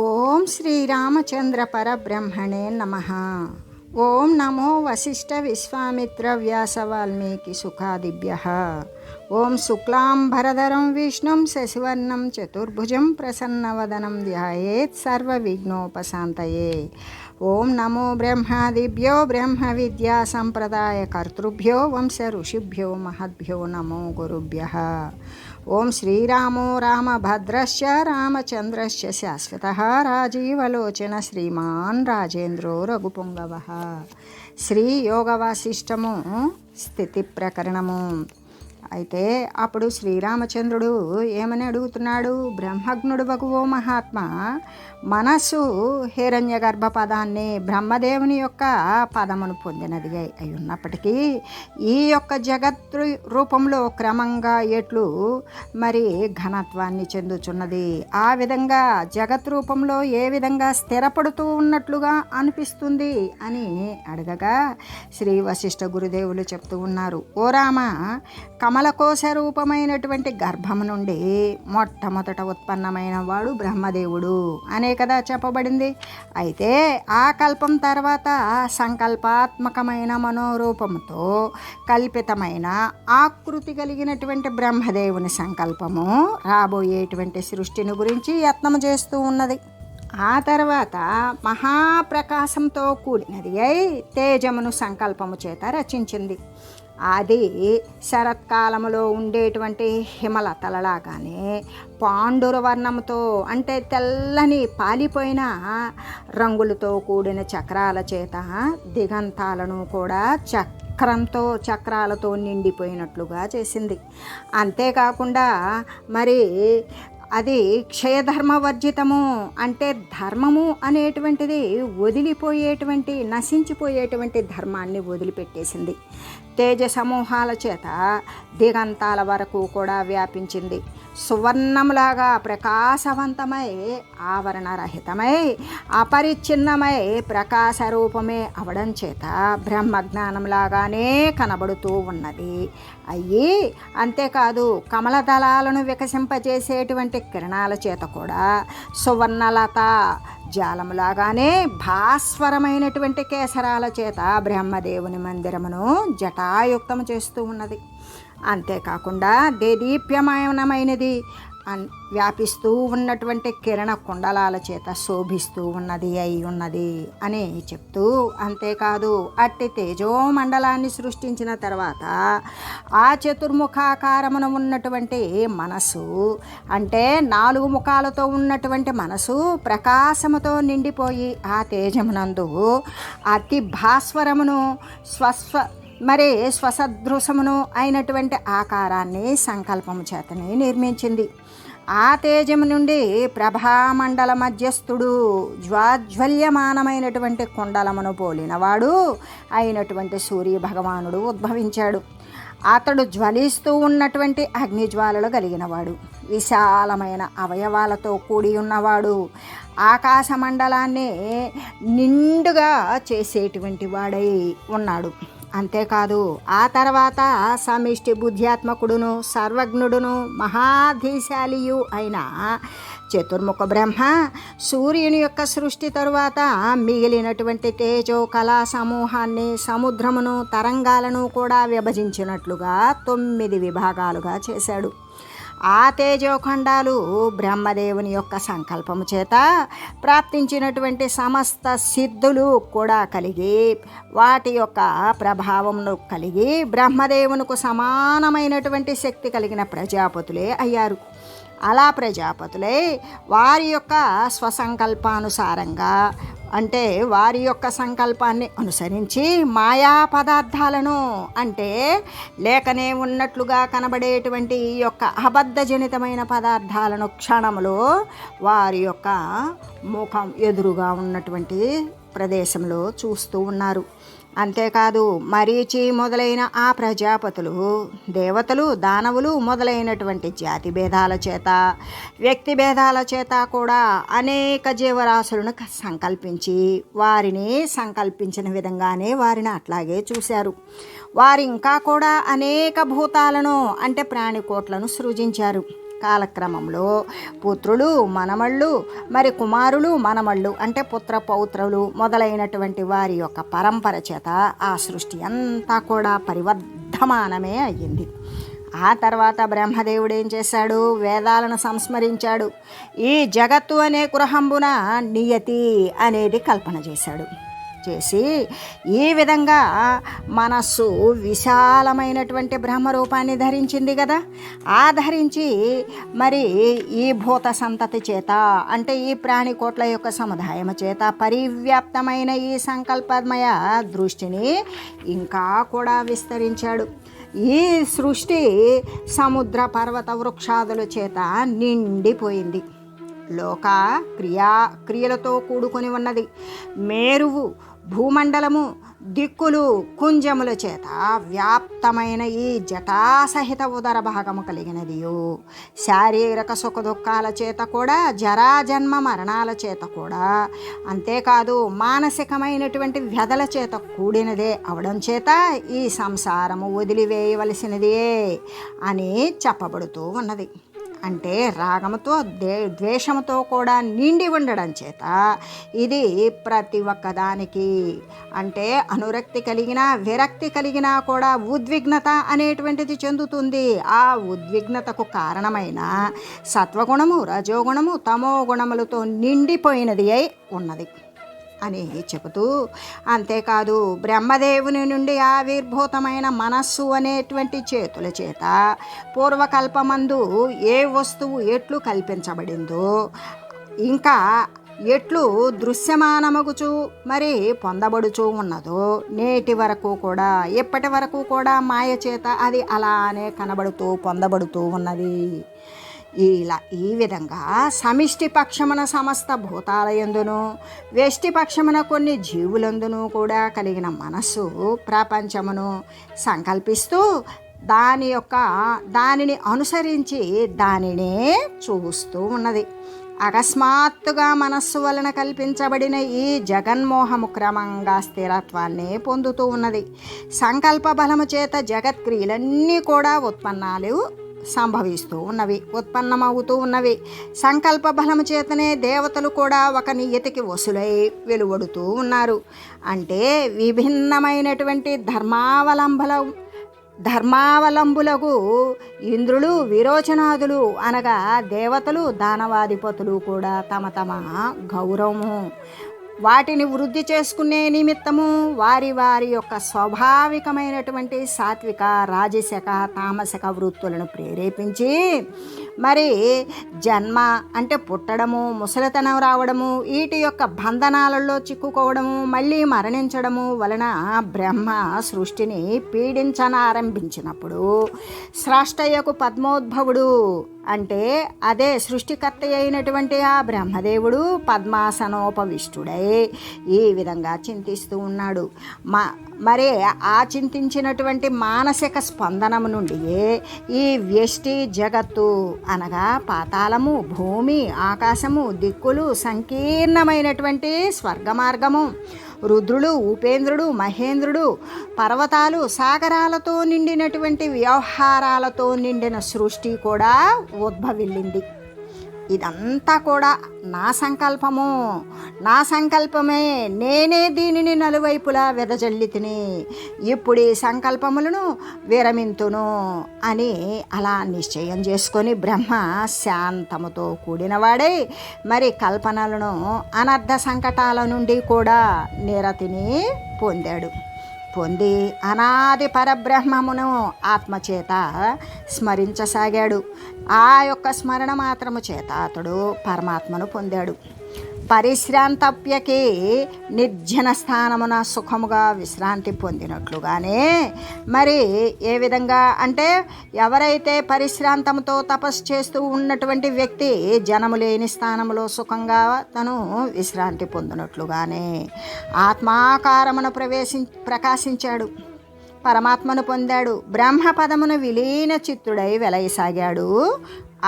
ఓం శ్రీరామచంద్ర పరబ్రహ్మణే నమః. ఓం నమో వశిష్ఠ విశ్వామిత్ర వ్యాస వాల్మీకి సుఖాదిభ్యః. ఓం శుక్లాంబరధరం విష్ణుం శశివర్ణం చతుర్భుజం ప్రసన్నవదనం ధ్యాయేత్ సర్వవిఘ్నోపశాంతయే. ఓం నమో బ్రహ్మాదిభ్యో బ్రహ్మ విద్యా సంప్రదాయ కర్తృభ్యో వంశ ఋషిభ్యో మహద్భ్యో నమో గురుభ్యః. ఓం శ్రీరామో రామభద్రశ్చ రామచంద్రశ్చ శాశ్వతః రాజీవలోచన శ్రీమాన్ రాజేంద్రో రఘుపుంగవః. శ్రీ యోగవాసిష్టము స్థితి ప్రకరణము. అయితే అప్పుడు శ్రీరామచంద్రుడు ఏమని అడుగుతున్నాడు? బ్రహ్మజ్ఞుడు వగువో మహాత్మా, మనస్సు హిరణ్య గర్భ పదాన్ని బ్రహ్మదేవుని యొక్క పదమును పొందినది అయి ఉన్నప్పటికీ ఈ యొక్క జగత్ రూపంలో క్రమంగా ఎట్లు మరి ఘనత్వాన్ని చెందుచున్నది, ఆ విధంగా జగత్ రూపంలో ఏ విధంగా స్థిరపడుతూ ఉన్నట్లుగా అనిపిస్తుంది అని అడగగా శ్రీ వశిష్ఠ గురుదేవులు చెప్తూ ఉన్నారు. ఓ రామ, కమలకోశ రూపమైనటువంటి గర్భము నుండి మొట్టమొదట ఉత్పన్నమైన వాడు బ్రహ్మదేవుడు అనే కదా చెప్పబడింది. అయితే ఆ కల్పం తర్వాత సంకల్పాత్మకమైన మనోరూపంతో కల్పితమైన ఆకృతి కలిగినటువంటి బ్రహ్మదేవుని సంకల్పము రాబోయేటువంటి సృష్టిని గురించి యత్నం చేస్తూ ఉన్నది. ఆ తర్వాత మహాప్రకాశంతో కూడినది అయి తేజమును సంకల్పము చేత రచించింది. అది శరత్కాలములో ఉండేటువంటి హిమలతలలాగానే పాండుర వర్ణంతో అంటే తెల్లని పాలిపోయిన రంగులతో కూడిన చక్రాల చేత దిగంతాలను కూడా చక్రాలతో నిండిపోయినట్లుగా చేసింది. అంతేకాకుండా మరి అది క్షయధర్మవర్జితము అంటే ధర్మము అనేటువంటిది వదిలిపోయేటువంటి నశించిపోయేటువంటి ధర్మాన్ని వదిలిపెట్టేసింది. తేజ సమూహాల చేత దిగంతాల వరకు కూడా వ్యాపించింది. సువర్ణములాగా ప్రకాశవంతమై ఆవరణరహితమై అపరిచ్ఛిన్నమై ప్రకాశ రూపమే అవడం చేత బ్రహ్మజ్ఞానంలాగానే కనబడుతూ ఉన్నది. అయ్యి అంతేకాదు కమలదళాలను వికసింపజేసేటువంటి కిరణాల చేత కూడా సువర్ణలత జాలములాగానే భాస్వరమైనటువంటి కేసరాల చేత బ్రహ్మదేవుని మందిరమును జటాయుక్తము చేస్తూ ఉన్నది. అంతేకాకుండా దేదీప్యమానమైనది వ్యాపిస్తూ ఉన్నటువంటి కిరణ కుండలాల చేత శోభిస్తూ ఉన్నది అయి ఉన్నది అని చెప్తూ, అంతేకాదు అట్టి తేజోమండలాన్ని సృష్టించిన తర్వాత ఆ చతుర్ముఖాకారమున ఉన్నటువంటి మనసు అంటే 4 ముఖాలతో ఉన్నటువంటి మనసు ప్రకాశముతో నిండిపోయి ఆ తేజమునందు అతి భాస్వరమును స్వసదృశమును అయినటువంటి ఆకారాన్ని సంకల్పము చేతనే నిర్మించింది. ఆ తేజము నుండి ప్రభామండల మధ్యస్థుడు జ్వాజ్వల్యమానమైనటువంటి కుండలమును పోలినవాడు అయినటువంటి సూర్య భగవానుడు ఉద్భవించాడు. అతడు జ్వలిస్తూ ఉన్నటువంటి అగ్నిజ్వాలలు కలిగినవాడు, విశాలమైన అవయవాలతో కూడి ఉన్నవాడు, ఆకాశమండలాన్ని నిండుగా చేసేటువంటి వాడై ఉన్నాడు. అంతేకాదు ఆ తర్వాత సమిష్టి బుద్ధ్యాత్మకుడును సర్వజ్ఞుడును మహాధీశాలియు అయిన చతుర్ముఖ బ్రహ్మ సూర్యుని యొక్క సృష్టి తరువాత మిగిలినటువంటి తేజో కళా సమూహాన్ని సముద్రమును తరంగాలను కూడా విభజించినట్లుగా 9 విభాగాలుగా చేశాడు. ఆ తేజోఖండాలు బ్రహ్మదేవుని యొక్క సంకల్పము చేత ప్రాప్తించినటువంటి సమస్త సిద్ధులు కూడా కలిగి వాటి యొక్క ప్రభావమును కలిగి బ్రహ్మదేవునికి సమానమైనటువంటి శక్తి కలిగిన ప్రజాపతులే అయ్యారు. అలా ప్రజాపతులే వారి యొక్క స్వసంకల్పానుసారంగా అంటే వారి యొక్క సంకల్పాన్ని అనుసరించి మాయా పదార్థాలను అంటే లేకనే ఉన్నట్లుగా కనబడేటువంటి ఈ యొక్క అబద్ధజనితమైన పదార్థాలను క్షణములో వారి యొక్క ముఖం ఎదురుగా ఉన్నటువంటి ప్రదేశంలో చూస్తూ ఉన్నారు. అంతేకాదు మరీచి మొదలైన ఆ ప్రజాపతులు దేవతలు దానవులు మొదలైనటువంటి జాతి భేదాల చేత వ్యక్తి భేదాల చేత కూడా అనేక జీవరాశులను సంకల్పించి వారిని సంకల్పించిన విధంగానే వారిని అట్లాగే చూశారు. వారు ఇంకా కూడా అనేక భూతాలను అంటే ప్రాణికోట్లను సృజించారు. కాలక్రమంలో పుత్రులు మనమళ్ళు మరి కుమారులు మనమళ్ళు అంటే పుత్ర పౌత్రులు మొదలైనటువంటి వారి యొక్క పరంపర చేత ఆ సృష్టి అంతా కూడా పరివర్ధమానమే అయ్యింది. ఆ తర్వాత బ్రహ్మదేవుడు ఏం చేశాడు? వేదాలను సంస్మరించాడు. ఈ జగత్తు అనే గృహంబున నియతి అనేది కల్పన చేసి ఈ విధంగా మనస్సు విశాలమైనటువంటి బ్రహ్మరూపాన్ని ధరించింది కదా. ఆ ధరించి మరి ఈ భూత సంతతి చేత అంటే ఈ ప్రాణికోట్ల యొక్క సముదాయము చేత పరివ్యాప్తమైన ఈ సంకల్పమయ దృష్టిని ఇంకా కూడా విస్తరించాడు. ఈ సృష్టి సముద్ర పర్వత వృక్షాదుల చేత నిండిపోయింది. లోక క్రియలతో కూడుకొని ఉన్నది. మేరువు భూమండలము దిక్కులు కుంజముల చేత వ్యాప్తమైన ఈ జటాసహిత ఉదర భాగము కలిగినదియు శారీరక సుఖ దుఃఖాల చేత కూడా జరాజన్మ మరణాల చేత కూడా అంతేకాదు మానసికమైనటువంటి వ్యధల చేత కూడినదే అవడం చేత ఈ సంసారము వదిలివేయవలసినదే అని చెప్పబడుతూ ఉన్నది. అంటే రాగముతో ద్వేషముతో కూడా నిండి ఉండడం చేత ఇది ప్రతి ఒక్కదానికి అంటే అనురక్తి కలిగినా విరక్తి కలిగినా కూడా ఉద్విగ్నత అనేటువంటిది చెందుతుంది. ఆ ఉద్విగ్నతకు కారణమైన సత్వగుణము రజోగుణము తమో గుణములతో నిండిపోయినది అయి ఉన్నది అని చెబుతూ, అంతేకాదు బ్రహ్మదేవుని నుండి ఆవిర్భూతమైన మనస్సు అనేటువంటి చేతుల చేత పూర్వకల్పమందు ఏ వస్తువు ఎట్లు కల్పించబడిందో ఇంకా ఎట్లు దృశ్యమానమగుచు మరి పొందబడుచూ ఉన్నదో నేటి వరకు కూడా ఎప్పటి వరకు కూడా మాయ చేత అది అలానే కనబడుతూ పొందబడుతూ ఉన్నది. ఈ విధంగా సమిష్టి పక్షమున సమస్త భూతాలయందును వ్యష్టి పక్షమున కొన్ని జీవులందును కూడా కలిగిన మనస్సు ప్రపంచమును సంకల్పిస్తూ దానిని అనుసరించి దానినే చూస్తూ ఉన్నది. అకస్మాత్తుగా మనస్సు వలన కల్పించబడిన ఈ జగన్మోహము క్రమంగా స్థిరత్వాన్ని పొందుతూ ఉన్నది. సంకల్ప బలము చేత జగత్క్రియలన్నీ కూడా ఉత్పన్నమవుతూ ఉన్నవి. సంకల్ప బలము చేతనే దేవతలు కూడా ఒక నియతికి వసులై వెలువడుతూ ఉన్నారు. అంటే విభిన్నమైనటువంటి ధర్మావలంబులకు ఇంద్రులు విరోచనాదులు అనగా దేవతలు దానవాధిపతులు కూడా తమ గౌరవము వాటిని వృద్ధి చేసుకునే నిమిత్తము వారి యొక్క స్వాభావికమైనటువంటి సాత్విక రాజసిక తామసిక వృత్తులను ప్రేరేపించి మరి జన్మ అంటే పుట్టడము ముసలితనం రావడము వీటి యొక్క బంధనాలలో చిక్కుకోవడము మళ్ళీ మరణించడము వలన బ్రహ్మ సృష్టిని పీడించనారంభించినప్పుడు స్రష్టయ్యకు పద్మోద్భవుడు అంటే అదే సృష్టికర్త అయినటువంటి ఆ బ్రహ్మదేవుడు పద్మాసనోపవిష్టుడై ఈ విధంగా చింతిస్తూ ఉన్నాడు. మరి ఆ చింతించినటువంటి మానసిక స్పందనము నుండి ఈ వ్యష్టి జగత్తు అనగా పాతాళము భూమి ఆకాశము దిక్కులు సంకీర్ణమైనటువంటి స్వర్గమార్గము రుద్రుడు ఉపేంద్రుడు మహేంద్రుడు పర్వతాలు సాగరాలతో నిండినటువంటి వ్యవహారాలతో నిండిన సృష్టి కూడా ఉద్భవిల్లింది. ఇదంతా కూడా నా సంకల్పమే నేనే దీనిని నలువైపులా వెదజల్లితిని ఇప్పుడు ఈ సంకల్పములను విరమింతును అని అలా నిశ్చయం చేసుకొని బ్రహ్మ శాంతముతో కూడినవాడై మరి కల్పనలను అనర్థ సంకటాల నుండి కూడా నిరతిని పొంది అనాది పరబ్రహ్మమును ఆత్మచేత స్మరించసాగాడు. ఆ యొక్క స్మరణ మాత్రము చేత అతడు పరమాత్మను పొందాడు. పరిశ్రాంతప్యకి నిర్జన స్థానమున సుఖముగా విశ్రాంతి పొందినట్లుగానే మరి ఏ విధంగా అంటే ఎవరైతే పరిశ్రాంతముతో తపస్సు చేస్తూ ఉన్నటువంటి వ్యక్తి జనము లేని స్థానంలో సుఖంగా తను విశ్రాంతి పొందినట్లుగానే ఆత్మాకారమును ప్రకాశించాడు, పరమాత్మను పొందాడు. బ్రహ్మపదమును విలీన చిత్తుడై వెలయసాగాడు.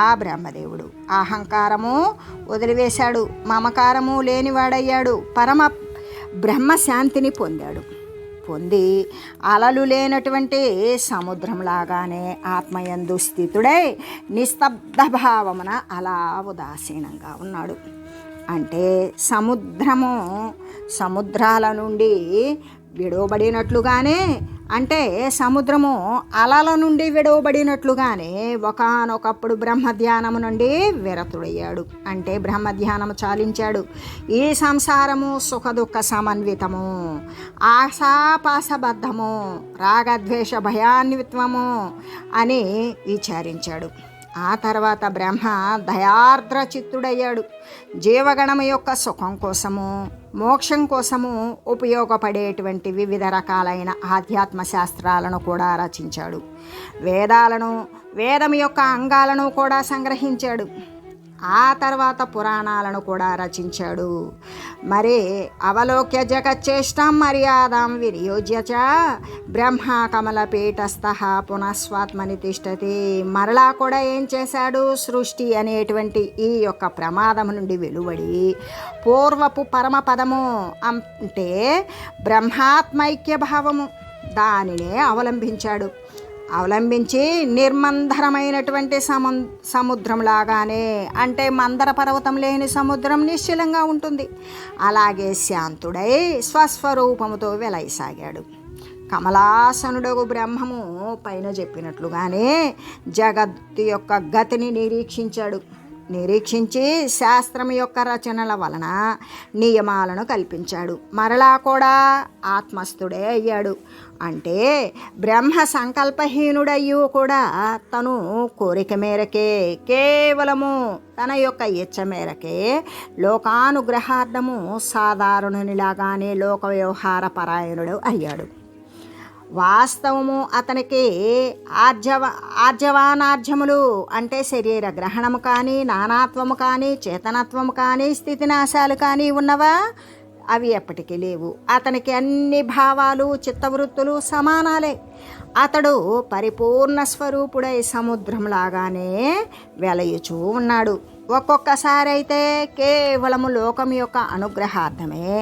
ఆ బ్రహ్మదేవుడు అహంకారము వదిలివేశాడు, మమకారము లేనివాడయ్యాడు, పరమ బ్రహ్మశాంతిని పొందాడు. పొంది అలలు లేనటువంటి సముద్రంలాగానే ఆత్మయందు స్థితుడై నిస్తబ్ద భావమున అలా ఉదాసీనంగా ఉన్నాడు. అంటే సముద్రాల నుండి విడవబడినట్లుగానే, అంటే సముద్రము అలల నుండి విడవబడినట్లుగానే ఒకానొకప్పుడు బ్రహ్మధ్యానము నుండి విరతుడయ్యాడు. అంటే బ్రహ్మధ్యానము చాలించాడు. ఈ సంసారము సుఖదుఖ సమన్వితము, ఆశాపాసబద్ధము, రాగద్వేష భయాన్విత్వము అని విచారించాడు. ఆ తర్వాత బ్రహ్మ దయార్ద్ర చిత్తుడయ్యాడు. జీవగణము యొక్క సుఖం కోసము, మోక్షం కోసము ఉపయోగపడేటువంటి వివిధ రకాలైన ఆధ్యాత్మ శాస్త్రాలను కూడా రచించాడు. వేదం యొక్క అంగాలను కూడా సంగ్రహించాడు. ఆ తర్వాత పురాణాలను కూడా రచించాడు. మరి అవలోక్య జగచ్చేష్టం మర్యాదాం వినియోజ్య చ బ్రహ్మ కమలపీఠస్థ పునఃస్వాత్మని తిష్టతి. మరలా కూడా ఏం చేశాడు? సృష్టి అనేటువంటి ఈ యొక్క ప్రమాదం నుండి వెలువడి పూర్వపు పరమపదము అంటే బ్రహ్మాత్మైక్య భావము దానినే అవలంబించి నిర్మంధరమైనటువంటి సముద్రంలాగానే, అంటే మందర పర్వతం లేని సముద్రం నిశ్చలంగా ఉంటుంది. అలాగే శాంతుడై స్వస్వరూపముతో వెలయసాగాడు. కమలాసనుడగు బ్రహ్మము పైన చెప్పినట్లుగానే జగత్తు యొక్క గతిని నిరీక్షించి శాస్త్రం యొక్క రచనల వలన నియమాలను కల్పించాడు. మరలా కూడా ఆత్మస్థుడే అయ్యాడు. అంటే బ్రహ్మ సంకల్పహీనుడయ్యూ కూడా తను కోరిక మేరకే, కేవలము తన యొక్క ఇచ్చ మేరకే లోకానుగ్రహార్థము సాధారణునిలాగానే లోక వ్యవహార పరాయణుడు అయ్యాడు. వాస్తవము అతనికి ఆర్జవానార్జములు అంటే శరీర గ్రహణము కానీ, నానాత్వము కానీ, చేతనత్వము కానీ, స్థితినాశాలు కానీ ఉన్నవా? అవి ఎప్పటికీ లేవు. అతనికి అన్ని భావాలు, చిత్తవృత్తులు సమానాలే. అతడు పరిపూర్ణ స్వరూపుడై సముద్రంలాగానే వెలయుచూ ఉన్నాడు. ఒక్కొక్కసారి అయితే కేవలము లోకం యొక్క అనుగ్రహార్థమే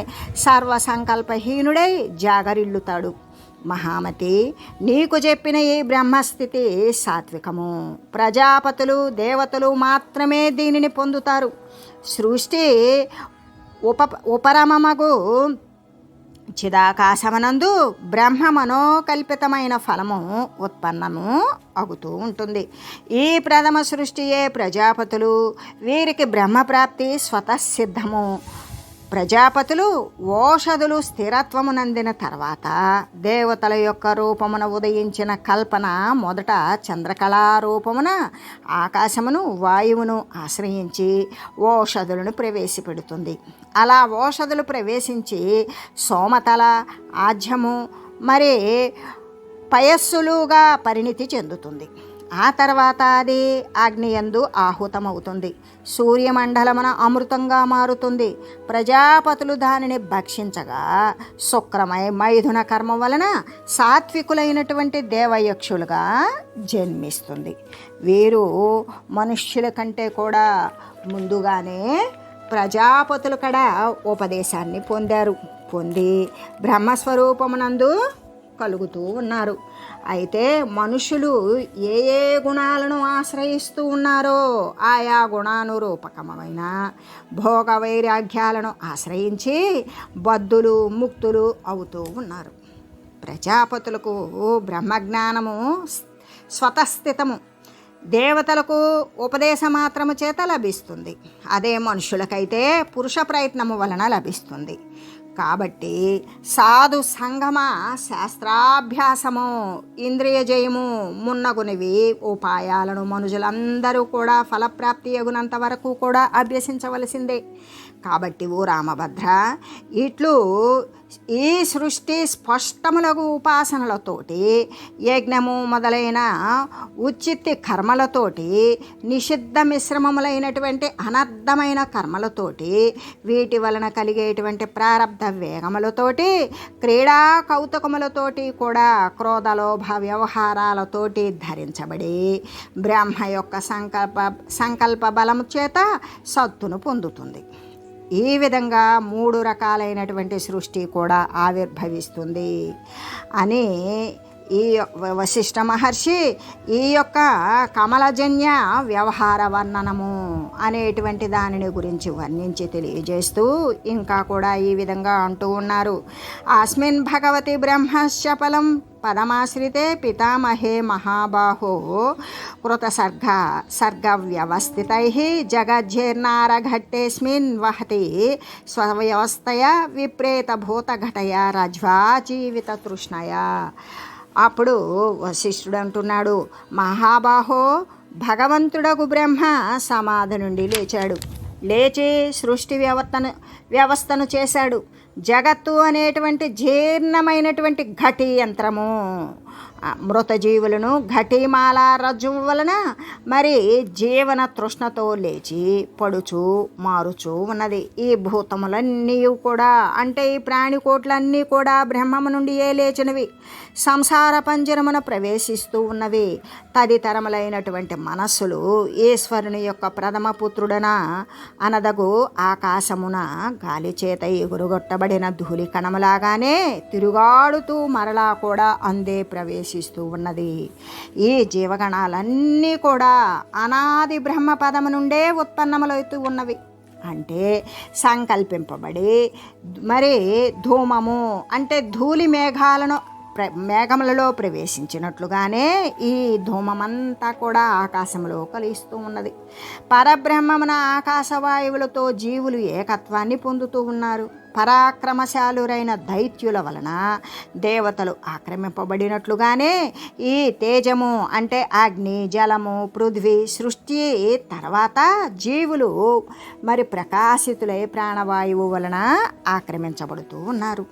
సర్వసంకల్పహీనుడై జాగరిల్లుతాడు. మహామతి, నీకు చెప్పిన ఈ బ్రహ్మస్థితి సాత్వికము. ప్రజాపతులు, దేవతలు మాత్రమే దీనిని పొందుతారు. సృష్టి ఉపరమమగు చిదాకాశమనందు బ్రహ్మ మనోకల్పితమైన ఫలము ఉత్పన్నము అగుతూ ఉంటుంది. ఈ ప్రథమ సృష్టియే ప్రజాపతులు. వీరికి బ్రహ్మప్రాప్తి స్వతసిద్ధము. ప్రజాపతులు ఓషధులు స్థిరత్వమునందిన తర్వాత దేవతల యొక్క రూపమున ఉదయించిన కల్పన మొదట చంద్రకళా రూపమున ఆకాశమును, వాయువును ఆశ్రయించి ఓషధులను ప్రవేశపెడుతుంది. అలా ఓషధులు ప్రవేశించి సోమతల, ఆజ్యము, మరి పయస్సులుగా పరిణితి చెందుతుంది. ఆ తర్వాత అది అగ్నియందు ఆహుతమవుతుంది. సూర్యమండలమున అమృతంగా మారుతుంది. ప్రజాపతులు దానిని భక్షించగా శుక్రమై మైథున కర్మ వలన సాత్వికులైనటువంటి దేవయక్షులుగా జన్మిస్తుంది. వీరు మనుష్యుల కంటే కూడా ముందుగానే ప్రజాపతుల కడ ఉపదేశాన్ని పొంది బ్రహ్మస్వరూపమునందు కలుగుతూ ఉన్నారు. అయితే మనుషులు ఏ ఏ గుణాలను ఆశ్రయిస్తూ ఉన్నారో ఆయా గుణానురూపకమైన భోగ వైరాగ్యాలను ఆశ్రయించి బద్ధులు, ముక్తులు అవుతూ ఉన్నారు. ప్రజాపతులకు బ్రహ్మజ్ఞానము స్వతస్థితము, దేవతలకు ఉపదేశ మాత్రము చేత లభిస్తుంది. అదే మనుషులకైతే పురుష ప్రయత్నము వలన లభిస్తుంది. కాబట్టి సాధు సంగమ, శాస్త్రాభ్యాసము, ఇంద్రియ జయము మున్నగునివి ఉపాయాలను మనుషులందరూ కూడా ఫలప్రాప్తి అగునంత వరకు కూడా అభ్యసించవలసిందే. కాబట్టి ఓ రామభద్ర, ఇట్లు ఈ సృష్టి స్పష్టములగు ఉపాసనలతోటి, యజ్ఞము మొదలైన ఉచిత్తి కర్మలతోటి, నిషిద్ధ మిశ్రమములైనటువంటి అనర్థమైన కర్మలతోటి, వీటి వలన కలిగేటువంటి ప్రారబ్ధ వేగములతోటి, క్రీడా కౌతుకములతోటి కూడా క్రోధలోభ వ్యవహారాలతోటి ధరించబడి బ్రహ్మ యొక్క సంకల్ప బలము చేత సత్తును పొందుతుంది. ఈ విధంగా 3 రకాలైనటువంటి సృష్టి కూడా ఆవిర్భవిస్తుంది అని ఈ వశిష్ఠ మహర్షి ఈ యొక్క కమలజన్య వ్యవహార వర్ణనము అనేటువంటి దానిని గురించి వర్ణించి తెలియజేస్తూ ఇంకా కూడా ఈ విధంగా అంటూ ఉన్నారు. అస్మిన్ భగవతి బ్రహ్మస్య ఫలం పదమాశ్రితే పితామహే మహాబాహో కృత సర్గ వ్యవస్థితై జగజ్జీర్ణారఘట్టేస్మిన్ వహతి స్వవ్యవస్థయ విప్రేత భూతఘటయ రజ్వా జీవిత తృష్ణయ. అప్పుడు వశిష్ఠుడు అంటున్నాడు, మహాబాహో, భగవంతుడగు బ్రహ్మ సమాధి నుండి లేచాడు. లేచి సృష్టి వ్యవస్థను చేశాడు. జగత్తు అనేటువంటి జీర్ణమైనటువంటి ఘటి యంత్రము మృతజీవులను ఘటిమాల రజ్జువు వలన మరి జీవన తృష్ణతో లేచి పడుచు మారుచు ఉన్నది. ఈ భూతములన్నీ కూడా అంటే ఈ ప్రాణికోట్లన్నీ కూడా బ్రహ్మము నుండియే లేచినవి, సంసార పంజరమున ప్రవేశిస్తూ ఉన్నవి. తదితరములైనటువంటి మనస్సులు ఈశ్వరుని యొక్క ప్రథమ పుత్రుడన అనదగు ఆకాశమున గాలి చేత ఎగురుగొట్టబడిన ధూళి కణములాగానే తిరుగాడుతూ మరలా కూడా అందే ప్రవేశిస్తూ ఉన్నది. ఈ జీవగణాలన్నీ కూడా అనాది బ్రహ్మ పదము నుండే ఉత్పన్నములవుతూ ఉన్నవి. అంటే సంకల్పింపబడి మరి ధూమము అంటే ధూళి మేఘములలో ప్రవేశించినట్లుగానే ఈ ధూమమంతా కూడా ఆకాశంలో కలిస్తూ ఉన్నది. పరబ్రహ్మమున ఆకాశవాయువులతో జీవులు ఏకత్వాన్ని పొందుతూ ఉన్నారు. పరాక్రమశాలురైన దైత్యుల వలన దేవతలు ఆక్రమింపబడినట్లుగానే ఈ తేజము అంటే అగ్ని, జలము, పృథ్వీ సృష్టి తర్వాత జీవులు మరి ప్రకాశితులై ప్రాణవాయువు వలన ఆక్రమించబడుతూ ఉన్నారు.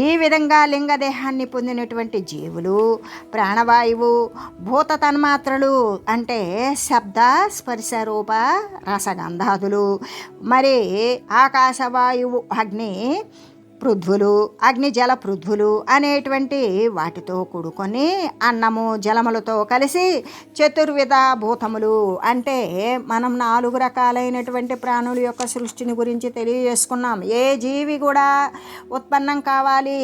ఈ విధంగా లింగదేహాన్ని పొందినటువంటి జీవులు ప్రాణవాయువు, భూత తన్మాత్రలు అంటే శబ్ద, స్పర్శ, రూప, రసగంధాదులు, మరి ఆకాశవాయువు, అగ్ని పృథ్వులు, అగ్ని జల పృథ్వులు అనేటువంటి వాటితో కూడుకొని అన్నము జలములతో కలిసి చతుర్విధ భూతములు అంటే మనం 4 రకాలైనటువంటి ప్రాణుల యొక్క సృష్టిని గురించి తెలియజేసుకున్నాం. ఏ జీవి కూడా ఉత్పన్నం కావాలి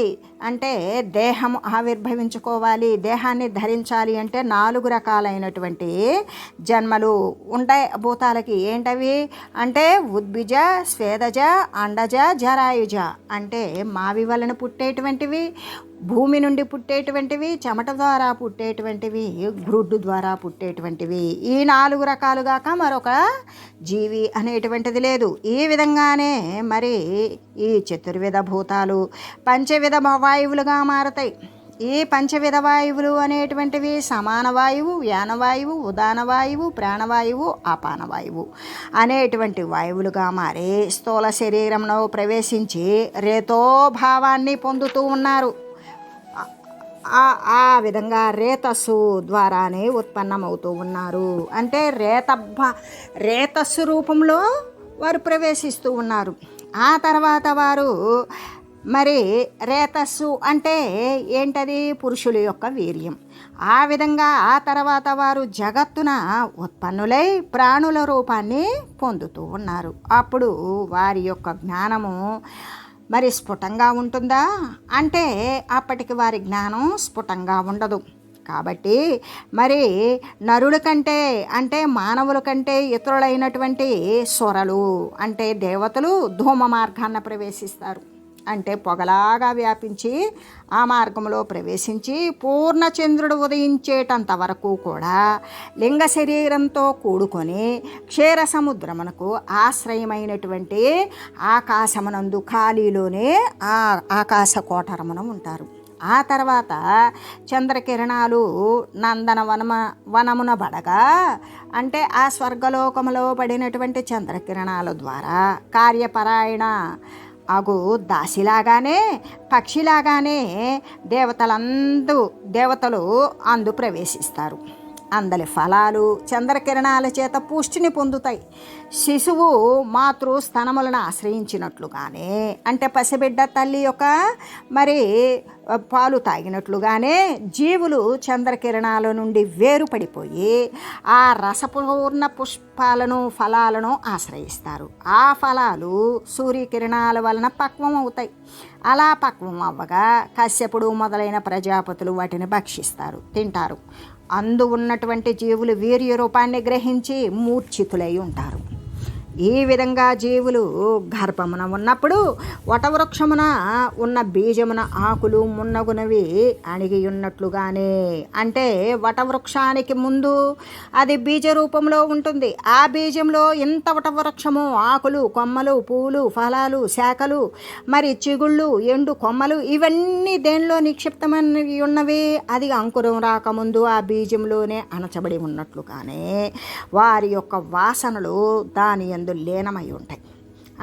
అంటే దేహం ఆవిర్భవించుకోవాలి, దేహాన్ని ధరించాలి అంటే 4 రకాలైనటువంటి జన్మలు ఉంటాయి భూతాలకి. ఏంటవి అంటే ఉద్భిజ, స్వేదజ, అండజ, జరాయుజ అంటే మావి వలన పుట్టేటువంటివి, భూమి నుండి పుట్టేటువంటివి, చెమట ద్వారా పుట్టేటువంటివి, గ్రుడ్డు ద్వారా పుట్టేటువంటివి. ఈ 4 రకాలుగాక మరొక జీవి అనేటువంటిది లేదు. ఈ విధంగానే మరి ఈ చతుర్విధ భూతాలు పంచవిధ వాయువులుగా మారతాయి. ఈ పంచవిధ వాయువులు అనేటువంటివి సమాన వాయువు, వ్యానవాయువు, ఉదానవాయువు, ప్రాణవాయువు, అపానవాయువు అనేటువంటి వాయువులుగా మారి స్థూల శరీరంలో ప్రవేశించి రేతోభావాన్ని పొందుతూ ఉన్నారు. ఆ విధంగా రేతస్సు ద్వారానే ఉత్పన్నమవుతూ ఉన్నారు. అంటే రేతస్సు రూపంలో వారు ప్రవేశిస్తూ ఉన్నారు. ఆ తర్వాత వారు మరి రేతస్సు అంటే ఏంటది? పురుషుల యొక్క వీర్యం. ఆ విధంగా ఆ తర్వాత వారు జగత్తున ఉత్పన్నులై ప్రాణుల రూపాన్ని పొందుతూ ఉన్నారు. అప్పుడు వారి యొక్క జ్ఞానము మరి స్ఫుటంగా ఉంటుందా అంటే అప్పటికి వారి జ్ఞానం స్ఫుటంగా ఉండదు. కాబట్టి మరి నరుల కంటే అంటే మానవుల కంటే ఇతరులైనటువంటి సురలు అంటే దేవతలు ధూమ మార్గాన్ని ప్రవేశిస్తారు. అంటే పొగలాగా వ్యాపించి ఆ మార్గంలో ప్రవేశించి పూర్ణచంద్రుడు ఉదయించేటంత వరకు కూడా లింగ శరీరంతో కూడుకొని క్షీర సముద్రమునకు ఆశ్రయమైనటువంటి ఆకాశమునందు ఖాళీలోనే ఆ ఆకాశ కోటరమున ఉంటారు. ఆ తర్వాత చంద్రకిరణాలు వనమున బడగా అంటే ఆ స్వర్గలోకములో పడినటువంటి చంద్రకిరణాల ద్వారా కార్యపరాయణ అగు దాసిలాగానే పక్షిలాగానే దేవతలు అందు ప్రవేశిస్తారు. అందలి ఫలాలు చంద్రకిరణాల చేత పుష్టిని పొందుతాయి. శిశువు మాతృ స్తనములను ఆశ్రయించినట్లుగానే, అంటే పసిబిడ్డ తల్లి యొక్క మరి పాలు తాగినట్లుగానే జీవులు చంద్రకిరణాల నుండి వేరుపడిపోయి ఆ రసపూర్ణ పుష్పాలను ఫలాలను ఆశ్రయిస్తారు. ఆ ఫలాలు సూర్యకిరణాల వలన పక్వం అవుతాయి. అలా పక్వం అవ్వగా కశ్యపుడు మొదలైన ప్రజాపతులు వాటిని భక్షిస్తారు, తింటారు. అందు ఉన్నటువంటి జీవులు వీర్య రూపాన్ని గ్రహించి మూర్ఛితులై ఉంటారు. ఈ విధంగా జీవులు గర్భమున ఉన్నప్పుడు వటవృక్షమున ఉన్న బీజమున ఆకులు మున్నగునవి అణిగి ఉన్నట్లుగానే, అంటే వటవృక్షానికి ముందు అది బీజ రూపంలో ఉంటుంది. ఆ బీజంలో ఇంత వటవృక్షము ఆకులు, కొమ్మలు, పూలు, ఫలాలు, శాఖలు, మరి చిగుళ్ళు, ఎండు కొమ్మలు ఇవన్నీ దేనిలో నిక్షిప్తమని ఉన్నవి. అది అంకురం రాకముందు ఆ బీజంలోనే అణచబడి ఉన్నట్లుగానే వారి యొక్క వాసనలు దాని యందు లీనమై ఉంటాయి.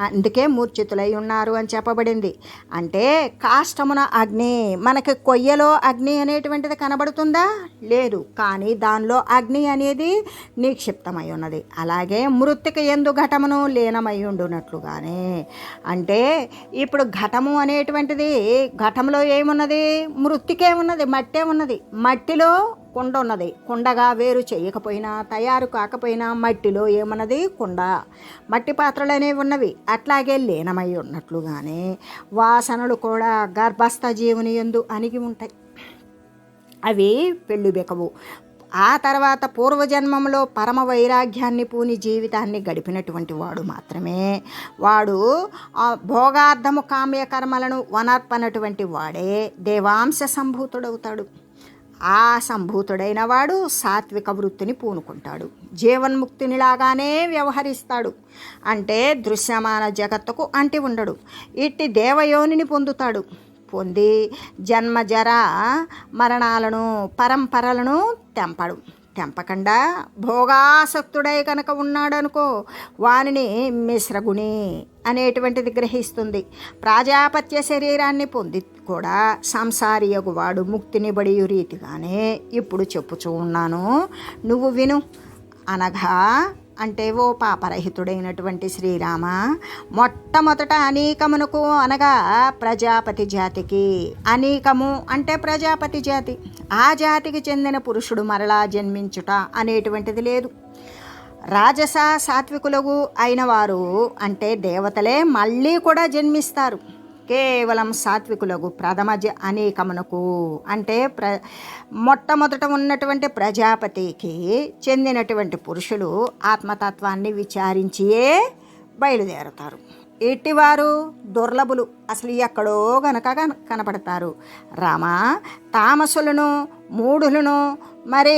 అందుకే మూర్ఛితులై ఉన్నారు అని చెప్పబడింది. అంటే కాష్టమున అగ్ని, మనకి కొయ్యలో అగ్ని అనేటువంటిది కనబడుతుందా? లేదు, కానీ దానిలో అగ్ని అనేది నిక్షిప్తమై ఉన్నది. అలాగే మృత్తిక యందు ఘటమును లీనమై ఉండునట్లుగానే, అంటే ఇప్పుడు ఘటము అనేటువంటిది, ఘటంలో ఏమున్నది? మృత్తికే ఉన్నది, మట్టే ఉన్నది. మట్టిలో కుండ ఉన్నది. కుండగా వేరు చేయకపోయినా, తయారు కాకపోయినా మట్టిలో ఏమన్నది? కుండ, మట్టి పాత్రలు అనేవి ఉన్నవి. అట్లాగే లీనమై ఉన్నట్లుగానే వాసనలు కూడా గర్భస్థ జీవుని యందు అణిగి ఉంటాయి. అవి పెళ్ళిబెకవు. ఆ తర్వాత పూర్వజన్మంలో పరమ వైరాగ్యాన్ని పూని జీవితాన్ని గడిపినటువంటి వాడు మాత్రమే, వాడు భోగార్థము కామ్యకర్మలను వనర్పనటువంటి వాడే దేవాంశ సంభూతుడవుతాడు. ఆ సంభూతుడైన వాడు సాత్విక వృత్తిని పూనుకుంటాడు, జీవన్ముక్తినిలాగానే వ్యవహరిస్తాడు. అంటే దృశ్యమాన జగత్తుకు అంటి ఉండడు. ఇట్టి దేవయోనిని పొందుతాడు. పొంది జన్మ జర మరణాలను పరంపరలను తెంపకుండా భోగాసక్తుడై కనుక ఉన్నాడనుకో, వానిని మిశ్రగుణి అనేటువంటిది గ్రహిస్తుంది. ప్రాజాపత్య శరీరాన్ని పొంది కూడా సంసారియగు వాడు ముక్తిని బడియు రీతిగానే ఇప్పుడు చెప్పుచూ ఉన్నాను, నువ్వు విను అనగా, అంటే ఓ పాపరహితుడైనటువంటి శ్రీరామ, మొట్టమొదట అనీకమునకు అనగా ప్రజాపతి జాతికి, అనీకము అంటే ప్రజాపతి జాతి, ఆ జాతికి చెందిన పురుషుడు మరలా జన్మించుట అనేటువంటిది లేదు. రాజస సాత్వికులకు అయిన వారు అంటే దేవతలే మళ్ళీ కూడా జన్మిస్తారు. కేవలం సాత్వికులకు ప్రథమ అనేకమునకు అంటే మొట్టమొదట ఉన్నటువంటి ప్రజాపతికి చెందినటువంటి పురుషులు ఆత్మతత్వాన్ని విచారించియే బయలుదేరుతారు. ఎట్టివారు దుర్లభులు, అసలు ఎక్కడో గనక కనపడతారు. రామ, తామసులను, మూఢులను, మరి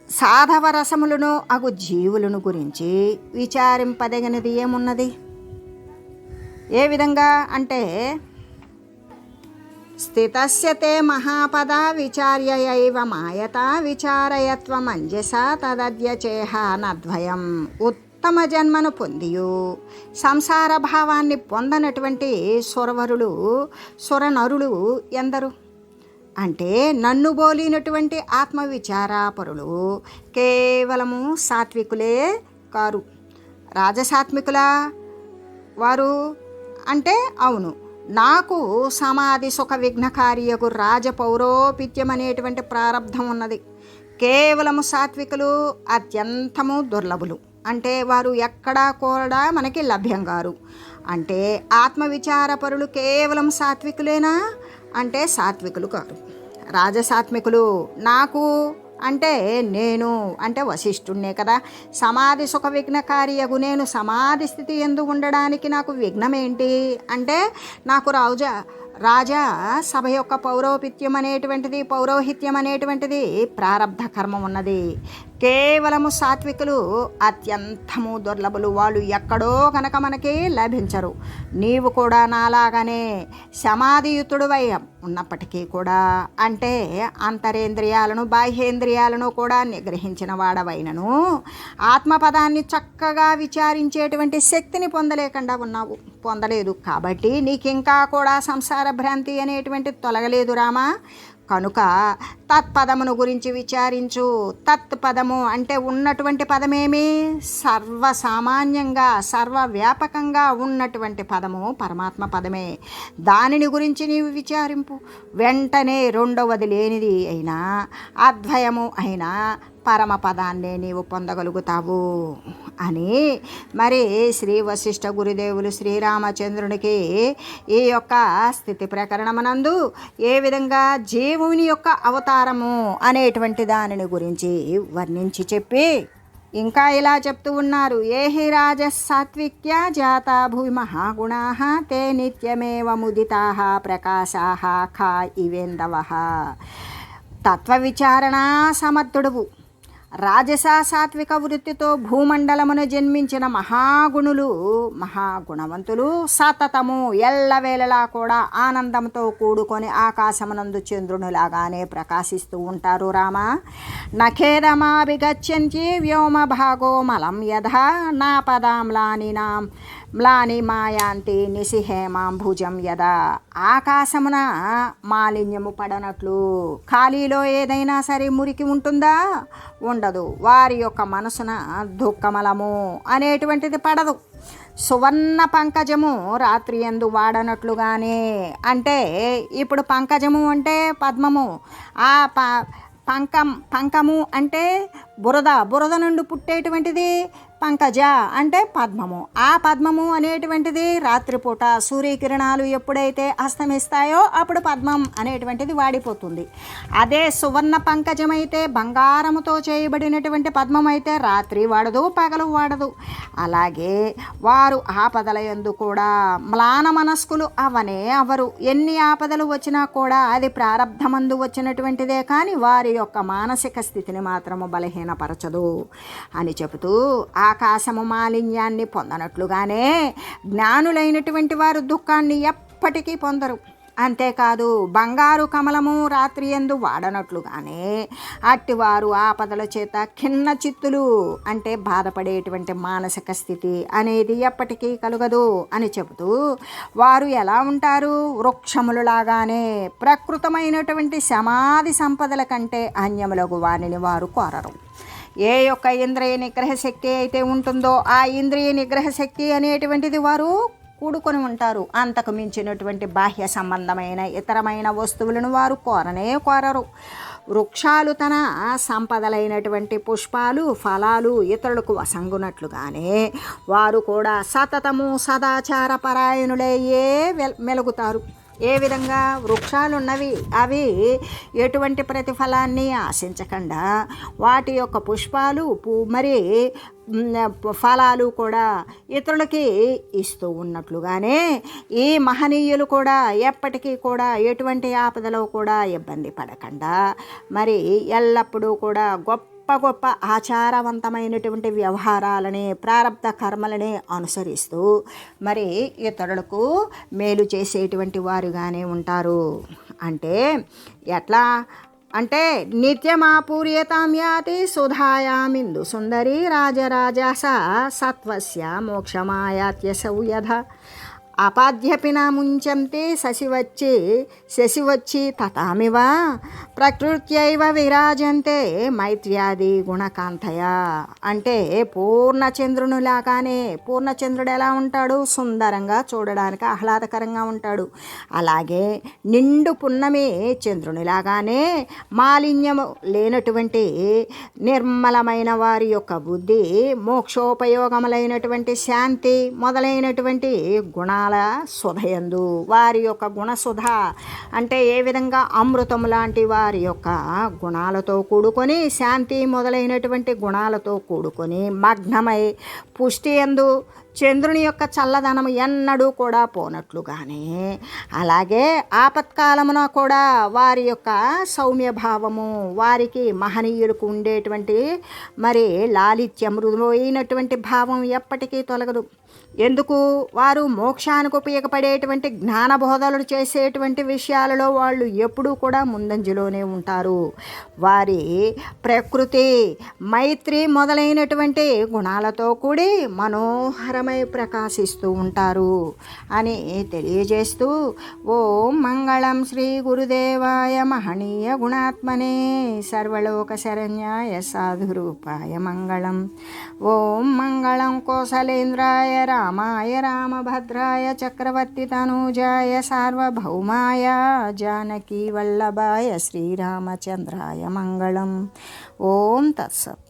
సాధవరసములను అగు జీవులను గురించి విచారింపదగినది ఏమున్నది? ఏ విధంగా అంటే, స్థితస్య తే మహాపద విచార్యయైవ మాయత విచారయత్వమంజస తదద్యచేహ నద్వయం. ఉత్తమ జన్మను పొందియు సంసార భావాన్ని పొందనటువంటి సురనరులు ఎందరు? అంటే నన్ను బోలినటువంటి ఆత్మవిచారాపరులు కేవలము సాత్వికులే కారు. రాజసాత్మికుల వారు అంటే అవును, నాకు సమాధి సుఖ విఘ్నకారియకు రాజపౌరోపిత్యం అనేటువంటి ప్రారంధం ఉన్నది. కేవలము సాత్వికులు అత్యంతము దుర్లభులు, అంటే వారు ఎక్కడా కూడా మనకి లభ్యం గారు. అంటే ఆత్మవిచారపరులు కేవలం సాత్వికులేనా అంటే సాత్వికులు కాదు. రాజసాత్మికులు నాకు అంటే నేను అంటే వశిష్ఠుణ్ణే కదా, సమాధి సుఖ విఘ్నకారియగు నేను సమాధి స్థితి ఎందు ఉండడానికి నాకు విఘ్నం ఏంటి అంటే, నాకు రాజా సభ యొక్క పౌరోహిత్యం అనేటువంటిది ప్రారబ్ధ కర్మం ఉన్నది. కేవలము సాత్వికులు అత్యంతము దుర్లభులు, వాళ్ళు ఎక్కడో కనుక మనకి లభించరు. నీవు కూడా నాలాగానే సమాధియుతుడువై ఉన్నప్పటికీ కూడా అంటే అంతరేంద్రియాలను బాహ్యేంద్రియాలను కూడా నిగ్రహించిన వాడవైనను ఆత్మపదాన్ని చక్కగా విచారించేటువంటి శక్తిని పొందలేదు. కాబట్టి నీకు ఇంకా కూడా సంసార భ్రాంతి అనేటువంటి తొలగలేదు రామా. కనుక తత్పదమును గురించి విచారించు. తత్పదము అంటే ఉన్నటువంటి పదమేమి? సర్వసామాన్యంగా సర్వవ్యాపకంగా ఉన్నటువంటి పదము పరమాత్మ పదమే. దానిని గురించి నీవు విచారింపు. వెంటనే రెండవది లేనిది అయినా అద్వయము అయినా పరమపదాన్నే నీవు పొందగలుగుతావు అని మరి శ్రీ వశిష్ఠ గురుదేవులు శ్రీరామచంద్రునికి ఈ యొక్క స్థితి ప్రకరణమనందు ఏ విధంగా జీవుని యొక్క అవతారము అనేటువంటి దానిని గురించి వర్ణించి చెప్పి ఇంకా ఇలా చెప్తూ ఉన్నారు. ఏహి రాజసాత్విక్య జాతా భూమి మహాగుణా తే నిత్యమేవ ముదితా ప్రకాశా ఖా ఇవేందవ. తత్వ విచారణ సమర్థుడువు, రాజస సాత్విక వృత్తితో భూమండలమును జన్మించిన మహాగుణులు మహాగుణవంతులు సతతము ఎల్లవేళలా కూడా ఆనందంతో కూడుకొని ఆకాశమునందు చంద్రునిలాగానే ప్రకాశిస్తూ ఉంటారు. రామ నఖేదమాభిగచ్చంతి వ్యోమ భాగో మలం యథా నా మ్లాని మాయాంతి నిశిహేమాంభుజం యదా. ఆకాశమున మాలిన్యము పడనట్లు ఖాళీలో ఏదైనా సరే మురికి ఉంటుందా? ఉండదు. వారి యొక్క మనసున దుఃఖమలము అనేటువంటిది పడదు. సువర్ణ పంకజము రాత్రి యందు వాడనట్లుగానే, అంటే ఇప్పుడు పంకజము అంటే పద్మము, ఆ పంకము అంటే బురద నుండి పుట్టేటువంటిది పంకజ అంటే పద్మము. ఆ పద్మము అనేటువంటిది రాత్రిపూట సూర్యకిరణాలు ఎప్పుడైతే అస్తమిస్తాయో అప్పుడు పద్మం అనేటువంటిది వాడిపోతుంది. అదే సువర్ణ పంకజమైతే బంగారముతో చేయబడినటువంటి పద్మం అయితే రాత్రి వాడదు, పగలు వాడదు. అలాగే వారు ఆపదల యందు కూడా మ్లాన మనస్కులు అవనే అవరు. ఎన్ని ఆపదలు వచ్చినా కూడా అది ప్రారబ్ధమందు వచ్చినటువంటిదే కానీ వారి యొక్క మానసిక స్థితిని మాత్రము బలహీనపరచదు అని చెబుతూ ఆకాశము మాలిన్యాన్ని పొందనట్లుగానే జ్ఞానులైనటువంటి వారు దుఃఖాన్ని ఎప్పటికీ పొందరు. అంతేకాదు బంగారు కమలము రాత్రి యందు వాడనట్లుగానే అట్టివారు ఆపదల చేత ఖిన్న చిత్తులు అంటే బాధపడేటువంటి మానసిక స్థితి అనేది ఎప్పటికీ కలుగదు అని చెబుతూ వారు ఎలా ఉంటారు? వృక్షములలాగానే ప్రకృతమైనటువంటి సమాధి సంపదల కంటే అన్యములకు వారిని వారు కోరరు. ఏ యొక్క ఇంద్రియ నిగ్రహ శక్తి అయితే ఉంటుందో ఆ ఇంద్రియ నిగ్రహ శక్తి అనేటువంటిది వారు కూడుకొని ఉంటారు. అంతకు మించినటువంటి బాహ్య సంబంధమైన ఇతరమైన వస్తువులను వారు కోరరు. వృక్షాలు తన సంపదలైనటువంటి పుష్పాలు ఫలాలు ఇతరులకు వసంగునట్లుగానే వారు కూడా సతతము సదాచార పరాయణులయ్యే మెలుగుతారు. ఏ విధంగా? వృక్షాలున్నవి అవి ఎటువంటి ప్రతిఫలాన్ని ఆశించకుండా వాటి యొక్క పుష్పాలు మరి ఫలాలు కూడా ఇతరులకి ఇస్తూ ఉన్నట్లుగానే ఈ మహనీయులు కూడా ఎప్పటికీ కూడా ఎటువంటి ఆపదలో కూడా ఇబ్బంది పడకుండా మరి ఎల్లప్పుడూ కూడా గొప్ప ఆచారవంతమైనటువంటి వ్యవహారాలని ప్రారబ్ధ కర్మలని అనుసరిస్తూ మరి ఇతరులకు మేలు చేసేటువంటి వారుగానే ఉంటారు. అంటే ఎట్లా అంటే నిత్యమాపూర్యతాం యాతి సుధాయామిందు సుందరి రాజరాజస సత్వస్య మోక్షమాయాత్యసౌ యథ అపాధ్యపి నా ముంచంతే శశివచ్చి తథామివ ప్రకృత్యైవ విరాజంతే మైత్ర్యాది గుణకాంతయ. అంటే పూర్ణచంద్రునిలాగానే, పూర్ణచంద్రుడు ఎలా ఉంటాడు? సుందరంగా చూడడానికి ఆహ్లాదకరంగా ఉంటాడు. అలాగే నిండు పున్నమి చంద్రునిలాగానే మాలిన్యము లేనటువంటి నిర్మలమైన వారి యొక్క బుద్ధి మోక్షోపయోగములైనటువంటి శాంతి మొదలైనటువంటి గుణాల సుధయందు వారి యొక్క గుణసుధ అంటే ఏ విధంగా అమృతము లాంటి వారి యొక్క గుణాలతో కూడుకొని శాంతి మొదలైనటువంటి గుణాలతో కూడుకొని మగ్నమై పుష్టి యందు చంద్రుని యొక్క చల్లదనము ఎన్నడూ కూడా పోనట్లుగానే అలాగే ఆపత్కాలమున కూడా వారి యొక్క సౌమ్యభావము వారికి మహనీయులకు ఉండేటువంటి మరి లాలిత్య మృదువైనటువంటి భావం ఎప్పటికీ తొలగదు. ఎందుకు? వారు మోక్షానికి ఉపయోగపడేటువంటి జ్ఞానబోధలు చేసేటువంటి విషయాలలో వాళ్ళు ఎప్పుడూ కూడా ముందంజలోనే ఉంటారు. వారి ప్రకృతి, మైత్రి మొదలైనటువంటి గుణాలతో కూడి మనోహరమై ప్రకాశిస్తూ ఉంటారు అని తెలియజేస్తూ ఓం మంగళం శ్రీ గురుదేవాయ మహనీయ గుణాత్మనే సర్వలోక శరణ్యాయ సాధురూపాయ మంగళం. ఓం మంగళం కోసలేంద్రాయ రామాయ రామభద్రాయ చక్రవర్తి తనూజాయ సార్వభౌమాయ జానకీ వల్లభాయ శ్రీరామచంద్రాయ మంగళం. ఓం తత్సత్.